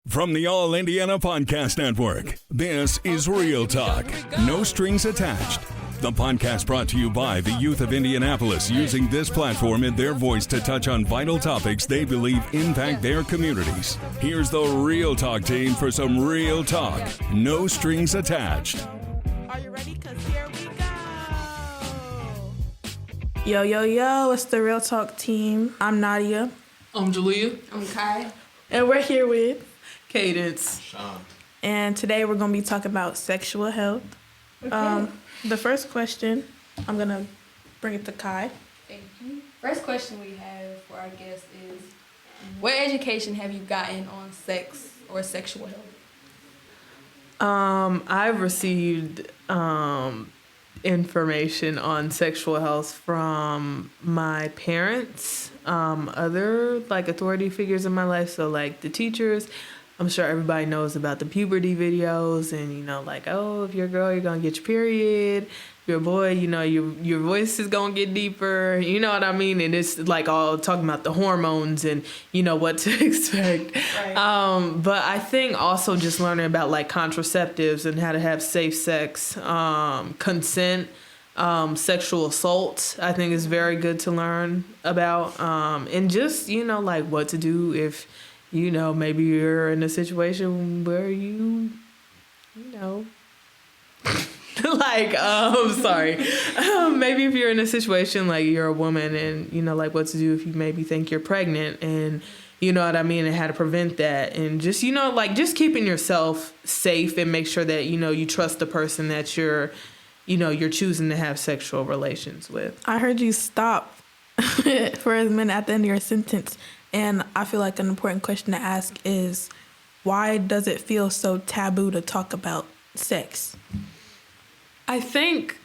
From the All Indiana Podcast Network, this is Real Talk, No Strings Attached. The podcast brought to you by the youth of Indianapolis, using this platform and their voice to touch on vital topics they believe impact their communities. Here's the Real Talk team for some real talk, no strings attached. Are you ready? Because here we go. Yo, it's the Real Talk team. I'm Nadia. I'm Julia. I'm Kai. And we're here with Cadence. Sean. And today we're going to be talking about sexual health. Okay. The first question, I'm going to bring it to Kai. Thank you. First question we have for our guest is, what education have you gotten on sex or sexual health? I've received information on sexual health from my parents, other authority figures in my life, so the teachers. I'm sure everybody knows about the puberty videos and, oh, if you're a girl, you're going to get your period. If you're a boy, your voice is going to get deeper. You know what I mean? And it's all talking about the hormones and, what to expect. Right. But I think also just learning about contraceptives and how to have safe sex, consent, sexual assault, I think is very good to learn about. And just, what to do if, maybe you're in a situation where sorry. Maybe if you're in a situation you're a woman and, what to do if you maybe think you're pregnant and, you know what I mean, and how to prevent that. And just, just keeping yourself safe and make sure that, you trust the person that you're choosing to have sexual relations with. I heard you stop for a minute at the end of your sentence. And I feel like an important question to ask is, why does it feel so taboo to talk about sex? I think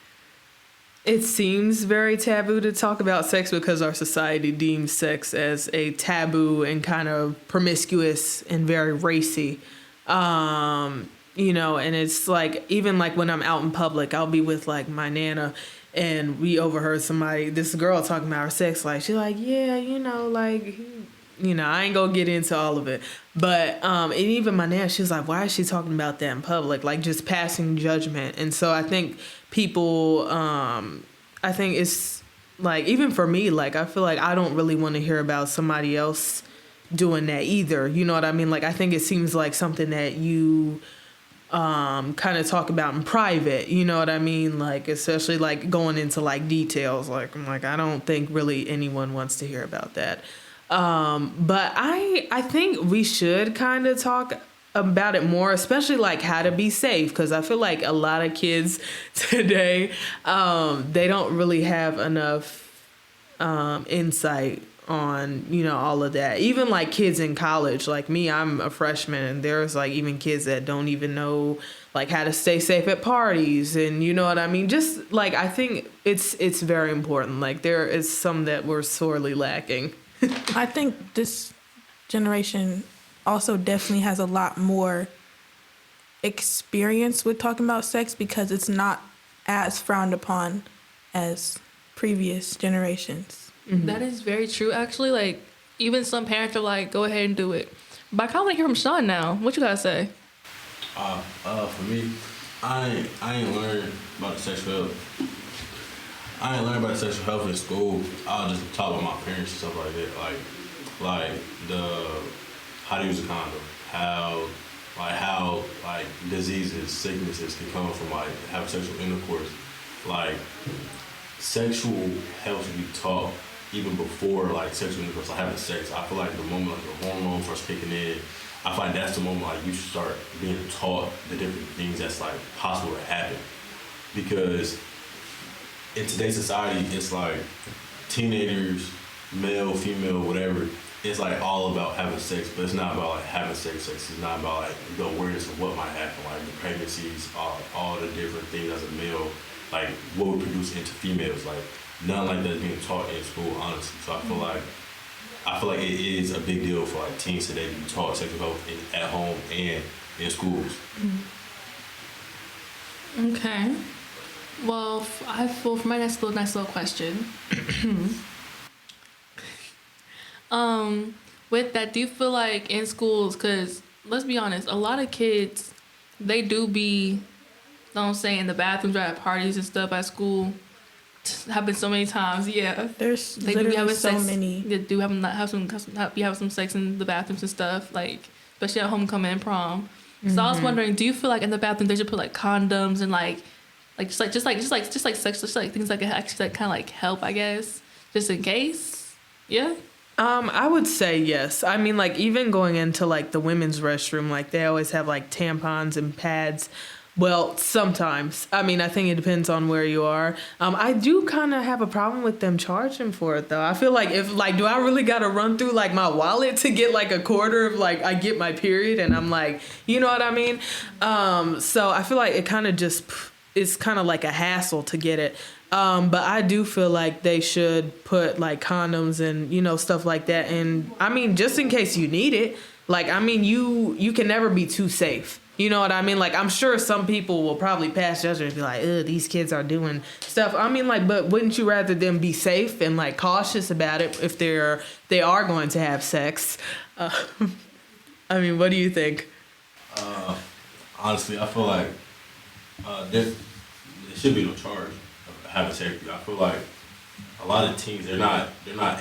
it seems very taboo to talk about sex because our society deems sex as a taboo and kind of promiscuous and very racy. And it's even when I'm out in public, I'll be with my Nana and we overheard this girl talking about her sex life. She's like, yeah, I ain't gonna get into all of it. But, and even my Nana, she was like, why is she talking about that in public? Just passing judgment. And so I think people, I think it's even for me, I feel like I don't really want to hear about somebody else doing that either. You know what I mean? I think it seems like something that you kind of talk about in private, you know what I mean? Especially going into details. I'm I don't think really anyone wants to hear about that. But I think we should kind of talk about it more, especially how to be safe, because I feel like a lot of kids today, they don't really have enough insight on, all of that. Even kids in college, me, I'm a freshman, and there's even kids that don't even know how to stay safe at parties, and you know what I mean? Just I think it's very important. There is some that we're sorely lacking. I think this generation also definitely has a lot more experience with talking about sex because it's not as frowned upon as previous generations. Mm-hmm. That is very true. Actually, even some parents are go ahead and do it. But I kind of want to hear from Sean now. What you gotta say? For me, I ain't learned about sexual health. I ain't learned about sexual health in school. I was just taught by my parents and stuff like that. How to use a condom, how diseases, sicknesses can come from having sexual intercourse. Sexual health should be taught even before sexual intercourse, having sex. I feel the moment the hormones first kicking in, I find that's the moment you should start being taught the different things that's possible to happen. Because in today's society, it's teenagers, male, female, whatever, it's all about having sex, but it's not about having sex. It's not about the awareness of what might happen, the pregnancies, all the different things as a male, what would produce into females. None like that is being taught in school, honestly. So I feel like it is a big deal for teens today to be taught sexual health at home and in schools. Okay. Well, for my nice little question. With that, do you feel in schools, because let's be honest, a lot of kids, they do be, you know what I'm saying, in the bathrooms or at parties and stuff at school. Happened so many times, yeah. There's They do be literally having so sex. many. They do have some sex in the bathrooms and stuff, like especially at homecoming and prom. So I was wondering, do you feel like in the bathroom they should put like condoms and like sex, just like things like actually like kind of like help, I guess, just in case, yeah. I would say yes. I mean, like, even going into, like, the women's restroom, like, they always have, like, tampons and pads. Well, sometimes. I mean, I think it depends on where you are. I do kind of have a problem with them charging for it, though. I feel like do I really got to run through, like, my wallet to get, like, a quarter of, like, I get my period, and I'm like, you know what I mean? So I feel like it kind of just is kind of like a hassle to get it. But I do feel like they should put like condoms and, you know, stuff like that. And I mean, just in case you need it, like, I mean, you can never be too safe. You know what I mean? Like, I'm sure some people will probably pass judgment and be like, ugh, these kids are doing stuff. I mean, like, but wouldn't you rather them be safe and like cautious about it if they are going to have sex? I mean, what do you think? Honestly, I feel like there should be no charge of having safety. I feel like a lot of teams they're not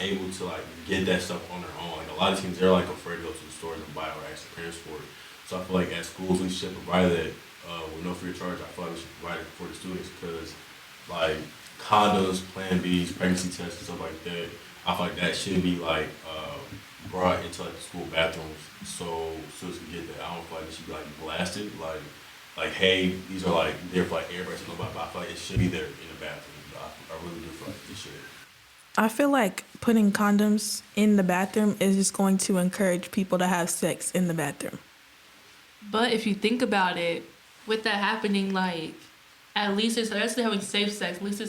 able to like get that stuff on their own. Like a lot of teams they're like afraid to go to the stores and buy it or ask their parents for it. So I feel like at schools we should provide that with no free of charge. I feel like we should provide it for the students because like condoms, Plan Bs, pregnancy tests and stuff like that. I feel like that should be like brought into like the school bathrooms so students can get that. I don't feel like it should be like blasted like hey, these are like there for like everybody to know about, but I feel like it should be there in the bathroom. I really do feel like it should. I feel like putting condoms in the bathroom is just going to encourage people to have sex in the bathroom. But if you think about it, with that happening, like at least they're having safe sex. At least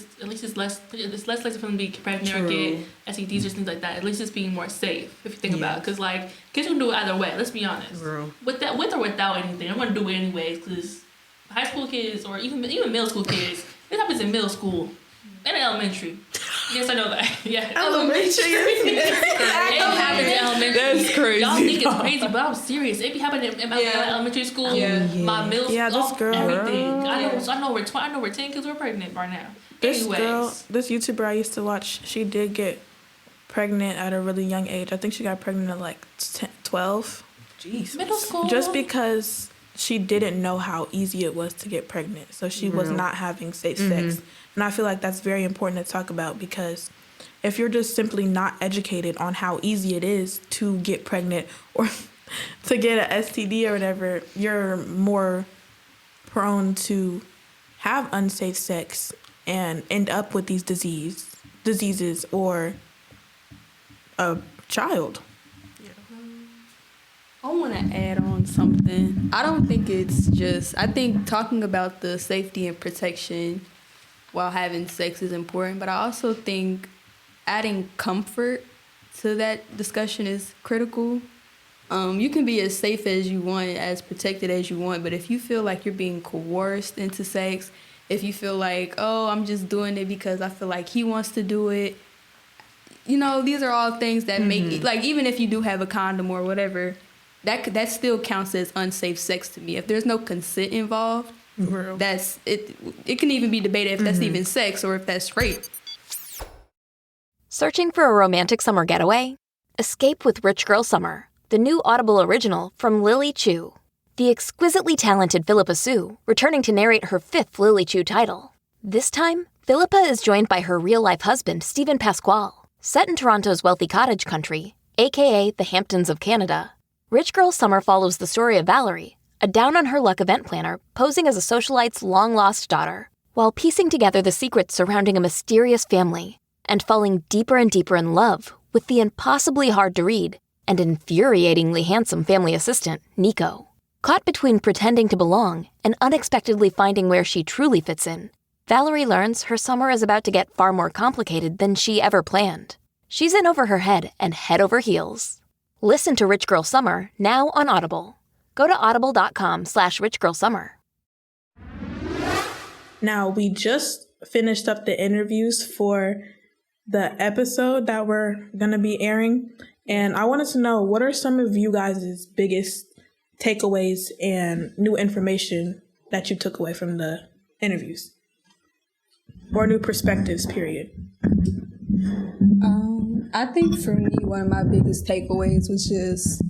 it's less likely for them to be pregnant or get STDs or things like that. At least it's being more safe if you think about it. Because like kids can do it either way. Let's be honest. With or without anything, I'm gonna do it anyways. Because high school kids or even middle school kids, it happens in middle school and in elementary. Yes, I know that. Yeah, elementary. It happens in elementary. That's crazy. Y'all think it's crazy, but I'm serious. It be happening in my elementary school, my middle school, this girl, everything. I know where 10 kids were pregnant right now. This YouTuber I used to watch, she did get pregnant at a really young age. I think she got pregnant at like 12. Jeez. Middle school. Just because she didn't know how easy it was to get pregnant. So she was not having safe sex. And I feel like that's very important to talk about because if you're just simply not educated on how easy it is to get pregnant or to get an STD or whatever, you're more prone to have unsafe sex and end up with these diseases or a child. I want to add on something. I don't think it's just, I think talking about the safety and protection while having sex is important, but I also think adding comfort to that discussion is critical. You can be as safe as you want, as protected as you want, but if you feel like you're being coerced into sex, if you feel like, oh, I'm just doing it because I feel like he wants to do it, you know, these are all things that make it, like, even if you do have a condom or whatever, that still counts as unsafe sex to me. If there's no consent involved, that's it. It can even be debated if that's even sex or if that's rape. Searching for a romantic summer getaway? Escape with Rich Girl Summer, the new Audible original from Lily Chu. The exquisitely talented Philippa Sue, returning to narrate her 5th Lily Chu title. This time, Philippa is joined by her real-life husband, Stephen Pasquale. Set in Toronto's wealthy cottage country, aka the Hamptons of Canada, Rich Girl Summer follows the story of Valerie, a down-on-her-luck event planner posing as a socialite's long-lost daughter, while piecing together the secrets surrounding a mysterious family and falling deeper and deeper in love with the impossibly hard-to-read and infuriatingly handsome family assistant, Nico. Caught between pretending to belong and unexpectedly finding where she truly fits in, Valerie learns her summer is about to get far more complicated than she ever planned. She's in over her head and head over heels. Listen to Rich Girl Summer now on Audible. Go to audible.com/richgirlsummer. Now, we just finished up the interviews for the episode that we're going to be airing. And I wanted to know, what are some of you guys' biggest takeaways and new information that you took away from the interviews? Or new perspectives, period? I think for me, one of my biggest takeaways was just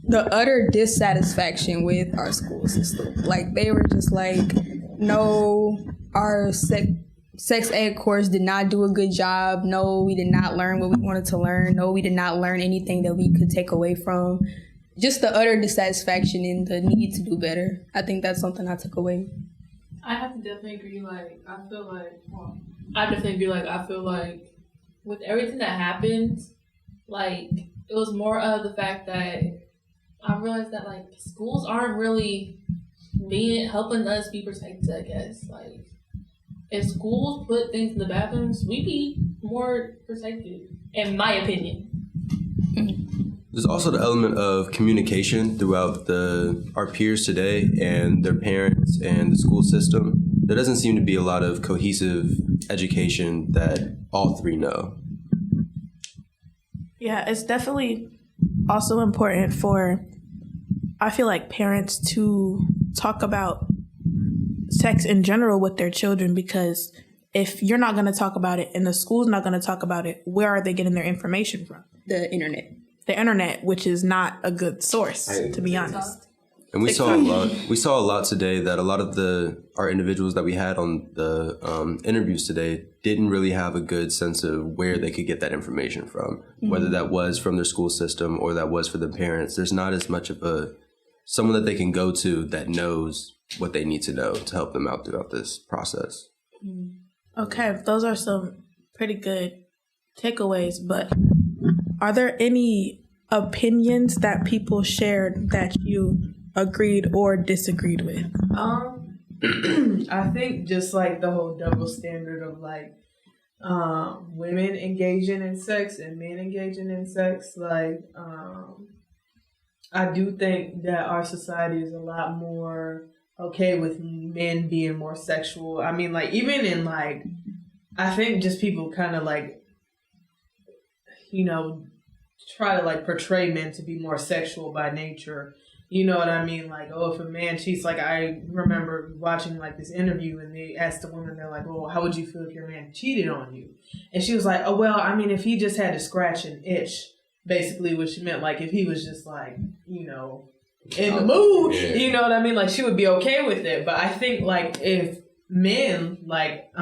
the utter dissatisfaction with our school system. Like, they were just like, no, our sex ed course did not do a good job. No, we did not learn what we wanted to learn. No, we did not learn anything that we could take away from. Just the utter dissatisfaction and the need to do better. I think that's something I took away. I have to definitely agree. I feel like with everything that happened, like, it was more of the fact that I realized that, like, schools aren't really helping us be protected, I guess. Like, if schools put things in the bathrooms, we'd be more protected, in my opinion. There's also the element of communication throughout our peers today and their parents and the school system. There doesn't seem to be a lot of cohesive education that all three know. Yeah, it's definitely also important for, I feel like, parents to talk about sex in general with their children, because if you're not going to talk about it and the school's not going to talk about it, where are they getting their information from? The internet. The internet, which is not a good source, to be honest. And we saw a lot today that a lot of our individuals that we had on the interviews today didn't really have a good sense of where they could get that information from, whether that was from their school system or that was for their parents. There's not as much of someone that they can go to that knows what they need to know to help them out throughout this process. Okay, those are some pretty good takeaways, but are there any opinions that people shared that you agreed or disagreed with? I think just like the whole double standard of like women engaging in sex and men engaging in sex, like I do think that our society is a lot more okay with men being more sexual. I mean, like, even in like, I think just people kind of like, you know, try to like portray men to be more sexual by nature. You know what I mean? Like, oh, if a man cheats, like, I remember watching like this interview and they asked the woman, they're like, well, how would you feel if your man cheated on you? And she was like, oh, well, I mean, if he just had to scratch an itch, basically, which meant like if he was just like, you know, in the mood, you know what I mean? Like, she would be okay with it. But I think like if men like,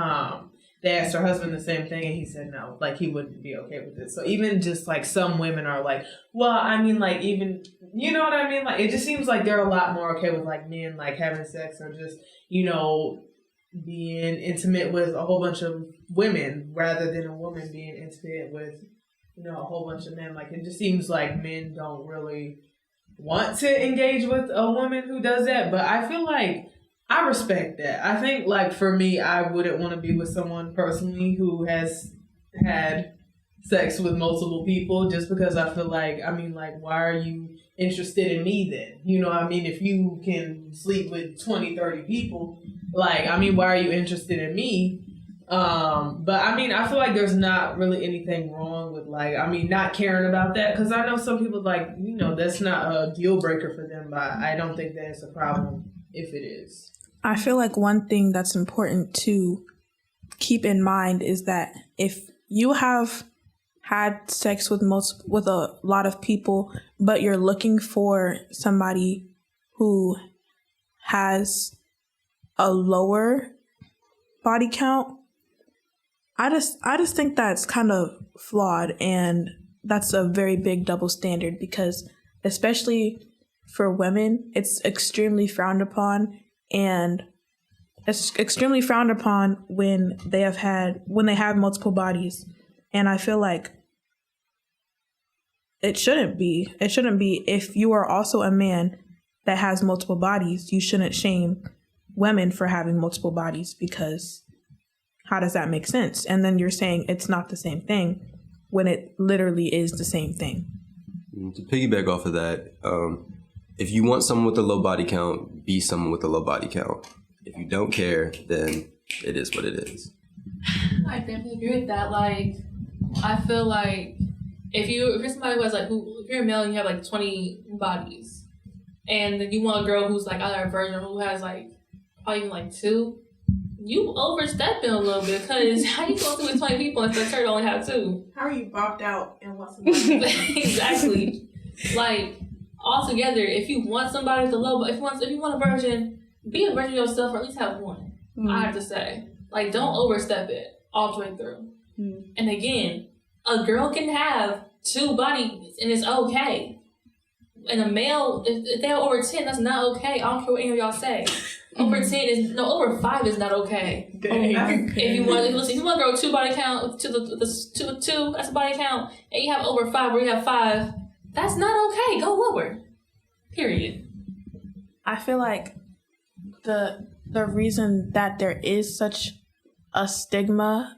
they asked her husband the same thing and he said no, like he wouldn't be okay with it. So even just like some women are like, well, I mean, like, even, you know what I mean? Like, it just seems like they're a lot more okay with like men like having sex or just, you know, being intimate with a whole bunch of women rather than a woman being intimate with, you know, a whole bunch of men. Like, it just seems like men don't really want to engage with a woman who does that. But I feel like I respect that. I think, like, for me, I wouldn't want to be with someone personally who has had sex with multiple people just because I feel like, I mean, like, why are you interested in me then? You know what I mean? If you can sleep with 20, 30 people, like, I mean, why are you interested in me? But I mean, I feel like there's not really anything wrong with like, I mean, not caring about that. Cause I know some people like, you know, that's not a deal breaker for them, but I don't think that it's a problem if it is. I feel like one thing that's important to keep in mind is that if you have had sex with a lot of people, but you're looking for somebody who has a lower body count, I just think that's kind of flawed, and that's a very big double standard, because especially for women, it's extremely frowned upon, and it's extremely frowned upon when they have multiple bodies. And I feel like it shouldn't be. It shouldn't be. If you are also a man that has multiple bodies, you shouldn't shame women for having multiple bodies, because how does that make sense? And then you're saying it's not the same thing when it literally is the same thing. To piggyback off of that, if you want someone with a low body count, be someone with a low body count. If you don't care, then it is what it is. I definitely agree with that. Like, I feel like if you're somebody who has like, if you're a male and you have like 20 bodies, and then you want a girl who's like either a virgin or who has like probably even like 2, you overstepping a little bit, because how you going through with 20 people and the church only have 2? How are you bopped out and want somebody? Exactly. Like, altogether, if you want somebody with a low, if you want a virgin, be a virgin yourself, or at least have one. I have to say, like, don't overstep it all the way through. And again, a girl can have 2 bodies and it's okay. And a male, if they're over 10, that's not okay. I don't care what any of y'all say. Over 10 is over 5 is not okay. If you want to grow 2 body count to the 2, that's a body count, and you have over 5 where you have 5, that's not okay. Go lower. Period. I feel like the reason that there is such a stigma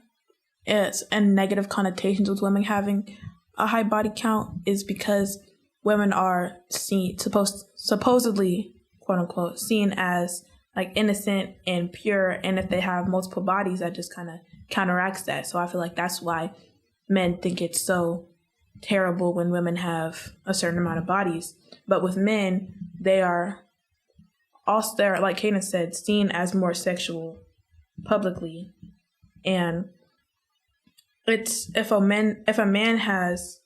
and negative connotations with women having a high body count is because women are supposedly, quote unquote, seen as like innocent and pure, and if they have multiple bodies, that just kind of counteracts that. So I feel like that's why men think it's so terrible when women have a certain amount of bodies. But with men, they're like Kanan said, seen as more sexual publicly, and it's if a man has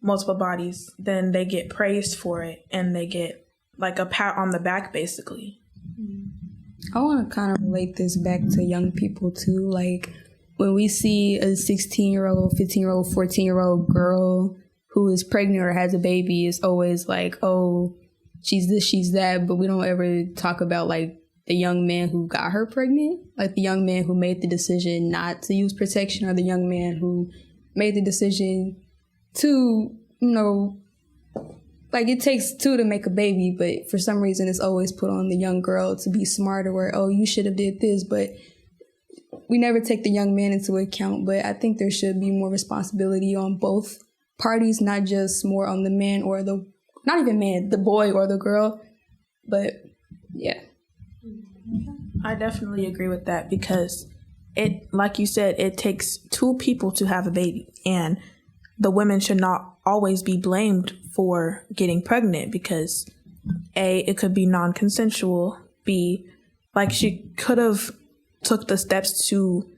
multiple bodies, then they get praised for it and they get like a pat on the back, basically. I want to kind of relate this back to young people too. Like when we see a 16-year-old, 15-year-old, 14-year-old girl who is pregnant or has a baby, it's always like, oh, she's this, she's that. But we don't ever talk about like the young man who got her pregnant, like the young man who made the decision not to use protection, or the young man who made the decision to, like it takes 2 to make a baby, but for some reason it's always put on the young girl to be smarter, where, oh, you should have did this, but we never take the young man into account. But I think there should be more responsibility on both parties, not just more on the man or not even man, the boy or the girl. But yeah. I definitely agree with that, because it, like you said, it takes 2 people to have a baby, and the women should not always be blamed for getting pregnant, because A, it could be non-consensual, B, like she could have took the steps to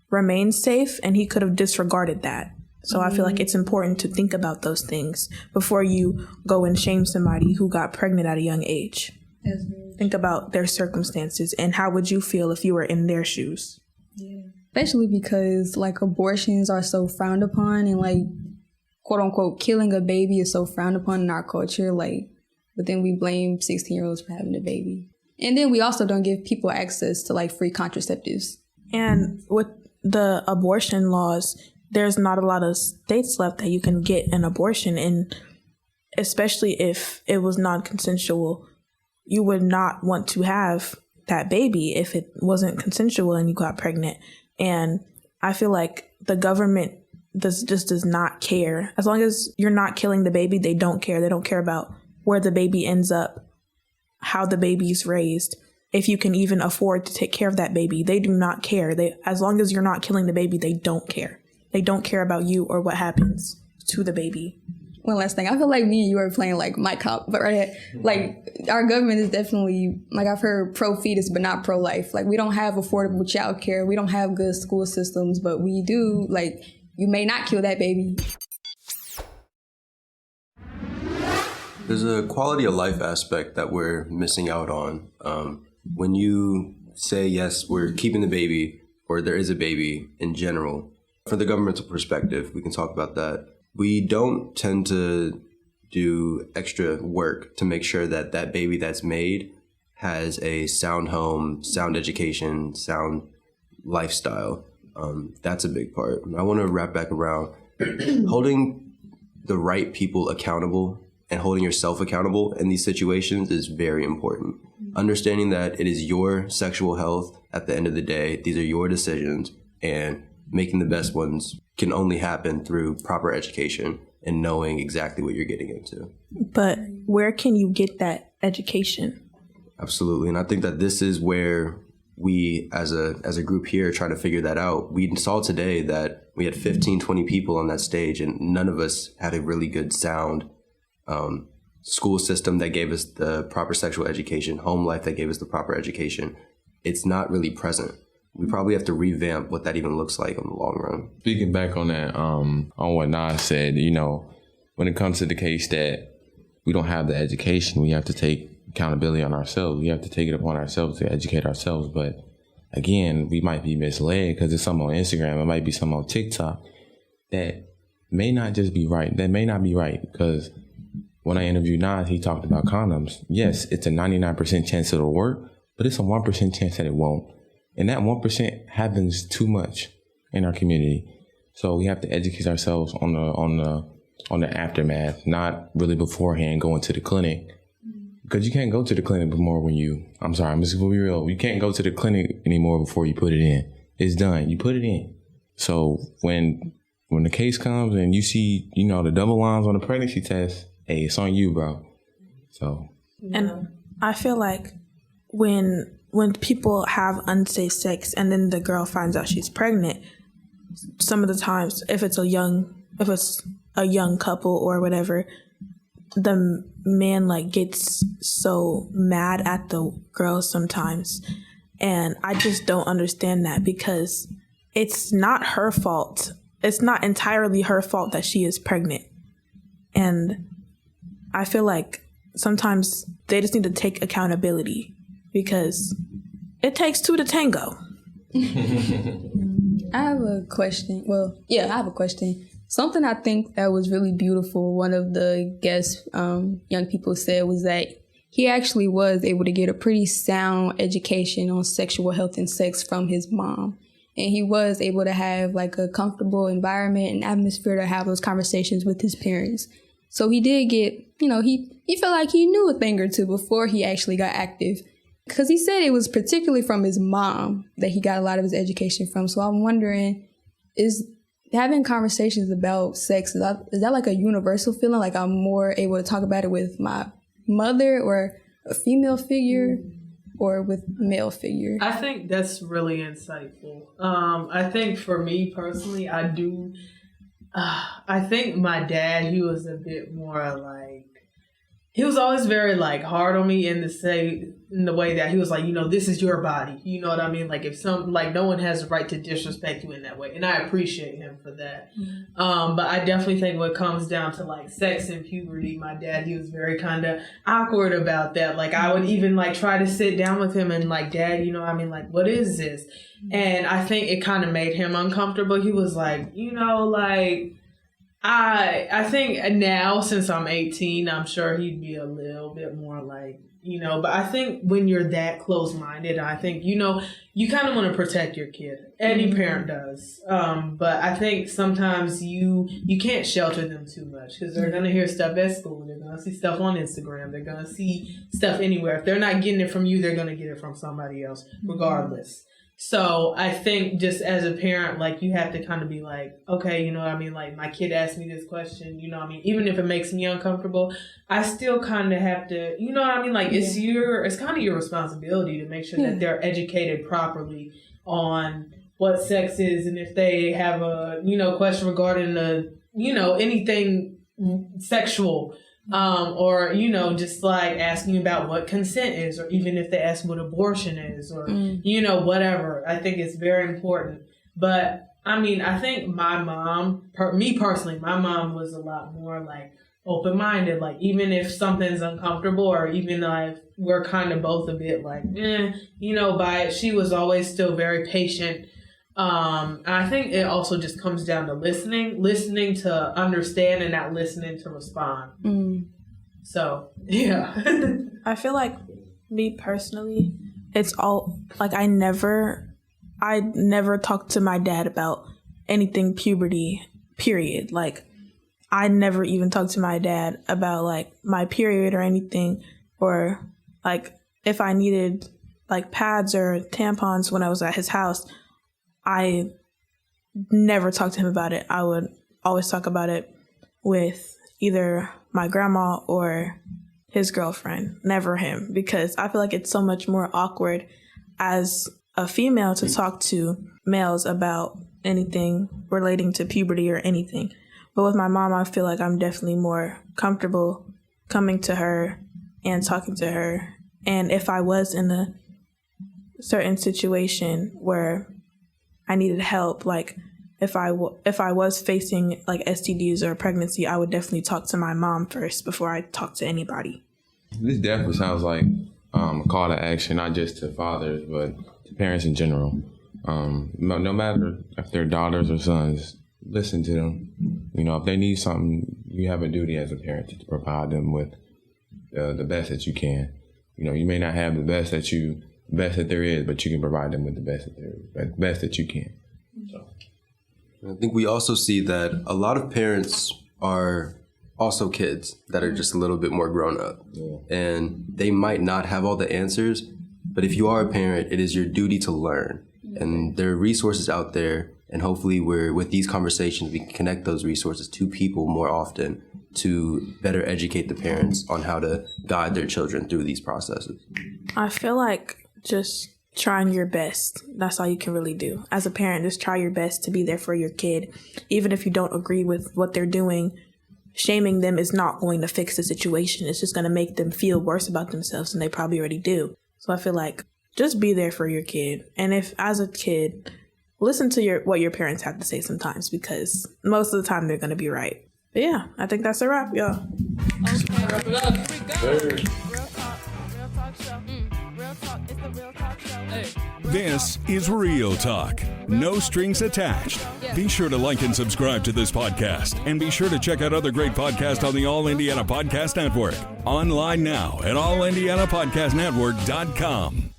remain safe and he could have disregarded that. So I feel like it's important to think about those things before you go and shame somebody who got pregnant at a young age. Think about their circumstances and how would you feel if you were in their shoes. Yeah. Especially because like abortions are so frowned upon, and like quote unquote killing a baby is so frowned upon in our culture, like, but then we blame 16-year-olds for having a baby. And then we also don't give people access to like free contraceptives. And with the abortion laws, there's not a lot of states left that you can get an abortion, and especially if it was non-consensual, you would not want to have that baby if it wasn't consensual and you got pregnant. And I feel like the government does not care. As long as you're not killing the baby, they don't care. They don't care about where the baby ends up, how the baby's raised, if you can even afford to take care of that baby. They do not care. As long as you're not killing the baby, they don't care. They don't care about you or what happens to the baby. One last thing. I feel like me and you are playing like my cop, but right, like our government is definitely, like I've heard pro-fetus, but not pro-life. Like we don't have affordable childcare. We don't have good school systems, but we do, like, you may not kill that baby. There's a quality of life aspect that we're missing out on. When you say, yes, we're keeping the baby, or there is a baby in general, from the governmental perspective, we can talk about that. We don't tend to do extra work to make sure that that baby that's made has a sound home, sound education, sound lifestyle. That's a big part. I want to wrap back around. Holding the right people accountable and holding yourself accountable in these situations is very important. Understanding that it is your sexual health at the end of the day, these are your decisions, and making the best ones can only happen through proper education and knowing exactly what you're getting into. But where can you get that education? Absolutely. And I think that this is where we as a group here try to figure that out. We saw today that we had 15, 20 people on that stage, and none of us had a really good sound school system that gave us the proper sexual education, home life that gave us the proper education, it's not really present. We probably have to revamp what that even looks like in the long run. Speaking back on that, on what Nas said, when it comes to the case that we don't have the education, we have to take accountability on ourselves. We have to take it upon ourselves to educate ourselves. But again, we might be misled because it's something on Instagram. It might be something on TikTok that may not just be right. That may not be right, because when I interviewed Nas, he talked about condoms. Yes, it's a 99% chance it'll work, but it's a 1% chance that it won't. And that 1% happens too much in our community. So we have to educate ourselves on the aftermath, not really beforehand going to the clinic. Because you can't go to the clinic before I'm just gonna be real. You can't go to the clinic anymore before you put it in. It's done. You put it in. So when the case comes and you see, the double lines on the pregnancy test, hey, it's on you, bro. So. And I feel like when people have unsafe sex and then the girl finds out she's pregnant, some of the times, if it's a young couple or whatever, the man gets so mad at the girl sometimes. And I just don't understand that, because it's not her fault. It's not entirely her fault that she is pregnant. And I feel like sometimes they just need to take accountability, because it takes two to tango. I have a question. I have a question. Something I think that was really beautiful, one of the guests, young people said, was that he actually was able to get a pretty sound education on sexual health and sex from his mom. And he was able to have a comfortable environment and atmosphere to have those conversations with his parents. So he did get, he felt like he knew a thing or two before he actually got active. Because he said it was particularly from his mom that he got a lot of his education from. So I'm wondering, is having conversations about sex, is that a universal feeling? Like I'm more able to talk about it with my mother or a female figure or with a male figure? I think that's really insightful. I think for me personally, I think my dad, he was a bit more he was always very hard on me in the way that he was this is your body. You know what I mean? If no one has the right to disrespect you in that way. And I appreciate him for that. Mm-hmm. But I definitely think when it comes down to sex and puberty, my dad, he was very kind of awkward about that. I would even try to sit down with him and Dad, what is this? And I think it kind of made him uncomfortable. He was I think now, since I'm 18, I'm sure he'd be a little bit more but I think when you're that close-minded, I think, you kind of want to protect your kid. Any parent does. But I think sometimes you can't shelter them too much, because they're going to hear stuff at school. They're going to see stuff on Instagram. They're going to see stuff anywhere. If they're not getting it from you, they're going to get it from somebody else, regardless. So I think just as a parent, you have to kind of be okay, my kid asked me this question, even if it makes me uncomfortable, I still kind of have to, it's kind of your responsibility to make sure that they're educated properly on what sex is, and if they have a, question regarding anything sexual, or, just asking about what consent is, or even if they ask what abortion is, or, whatever. I think it's very important. But I think my mom, me personally, my mom was a lot more open-minded. Even if something's uncomfortable, or even if we're kind of both a bit by it, she was always still very patient. I think it also just comes down to listening to understand and not listening to respond. So, yeah. I feel like me personally, it's all I never talked to my dad about anything puberty, period. I never even talked to my dad about my period or anything, or if I needed pads or tampons when I was at his house. I never talked to him about it. I would always talk about it with either my grandma or his girlfriend, never him, because I feel like it's so much more awkward as a female to talk to males about anything relating to puberty or anything. But with my mom, I feel like I'm definitely more comfortable coming to her and talking to her. And if I was in a certain situation where I needed help, like if I was facing like STDs or pregnancy, I would definitely talk to my mom first before I talk to anybody. This definitely sounds like a call to action, not just to fathers, but to parents in general. No matter if they're daughters or sons, listen to them. You know, if they need something, you have a duty as a parent to provide them with the best that you can. You know, you may not have the best that there is, but you can provide them with the best that you can. So. I think we also see that a lot of parents are also kids that are just a little bit more grown up. Yeah. And they might not have all the answers, but if you are a parent, it is your duty to learn. And there are resources out there, and hopefully with these conversations, we can connect those resources to people more often to better educate the parents on how to guide their children through these processes. I feel like just trying your best. That's all you can really do. As a parent, just try your best to be there for your kid. Even if you don't agree with what they're doing, shaming them is not going to fix the situation. It's just going to make them feel worse about themselves than they probably already do. So I feel like just be there for your kid. And if, as a kid, listen to what your parents have to say sometimes, because most of the time they're going to be right. But yeah, I think that's a wrap, y'all. This is Real Talk. No strings attached. Be sure to like and subscribe to this podcast, and be sure to check out other great podcasts on the All Indiana Podcast Network. Online now at allindianapodcastnetwork.com.